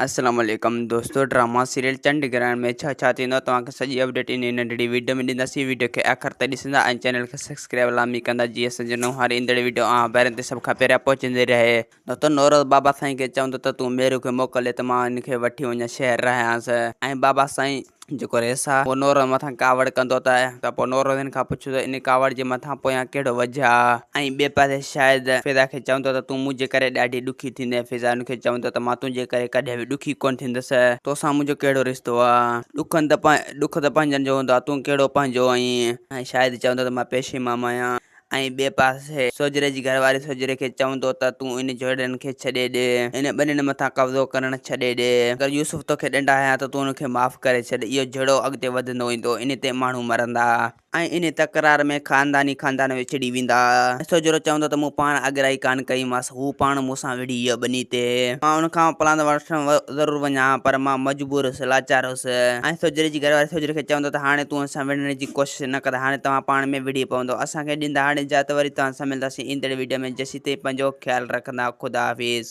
अस्सलाम वालेकुम दोस्तों। ड्रामा सीरियल चंडीगढ़ में छा थींदो तव्हांखे सॼी अपडेट इन नंढड़ी वीडियो में ॾींदासीं। वीडियो खे आख़िर ताईं ॾिसंदा ऐं चैनल खे सब्सक्राइब लाज़मी कंदा जीअं असांजो नओं हाणे ईंदड़ वीडियो पहिरियों ते सभ खां पहिरियां पहुचंदी रहे। दोस्तों नौरोज़ बाबा साईं खे चवंदो त तूं मेरू खे मोकिले त मां हिनखे वठी वञा शहर रहियांसि ऐं बाबा साईं जेको रेसा पोइ नौरोज़ मथां कावड़ कंदो त पोइ नौरोज़ हिन खां पुछो त इन कावड़ जे मथां पोयां कहिड़ो वजह आहे। ऐं ॿिए पासे शायदि फिज़ा खे चवंदो त तूं मुंहिंजे करे ॾाढी ॾुखी थींदे। फिज़ा हुनखे चवंदो त मां तुंहिंजे करे कॾहिं बि ॾुखी कोन थींदसि। तोसां मुंहिंजो कहिड़ो रिश्तो आहे। ॾुख त पंहिंजनि जो हूंदो आहे, तूं कहिड़ो पंहिंजो आहीं। ऐं शायदि चवंदो त मां पेशे मामा आहियां। ऐं ॿिए पासे सोजरे जी घरवारी सोजरे खे चवंदो त तूं इन जोड़नि खे छॾे ॾे, इन ॿिन्हिनि मथां कब्ज़ो करणु छॾे ॾे। अगरि यूसुफ तोखे ॾंडा हया त तूं हुनखे माफ़ करे छॾ। इहो जहिड़ो अॻिते वधंदो ईंदो इन ते माण्हू मरंदा ऐं इन तकरार में खानदान विछड़ी वेंदा। सोजरो चवंदो त मूं पाण अॻिराई कान कईमांसि, हू पाण मूंसां विढ़ी इहा ॿनी ते। मां हुनखां प्लान वठणु ज़रूरु वञा पर मां मजबूर हुउसि, लाचार हुउसि। ऐं सोजरे जी घरवारी सोजरे खे चवंदो त हाणे तूं असां विढ़ण जी कोशिशि न कंदा, हाणे तव्हां पाण में विढ़ी पवंदो। असांखे ॾींदा हाणे जा त वरी तव्हां सां मिलंदासीं ईंदड़ वीडियो में। जेसीं ताईं पंहिंजो ख़्यालु रखंदा। ख़ुदा हाफ़िज़।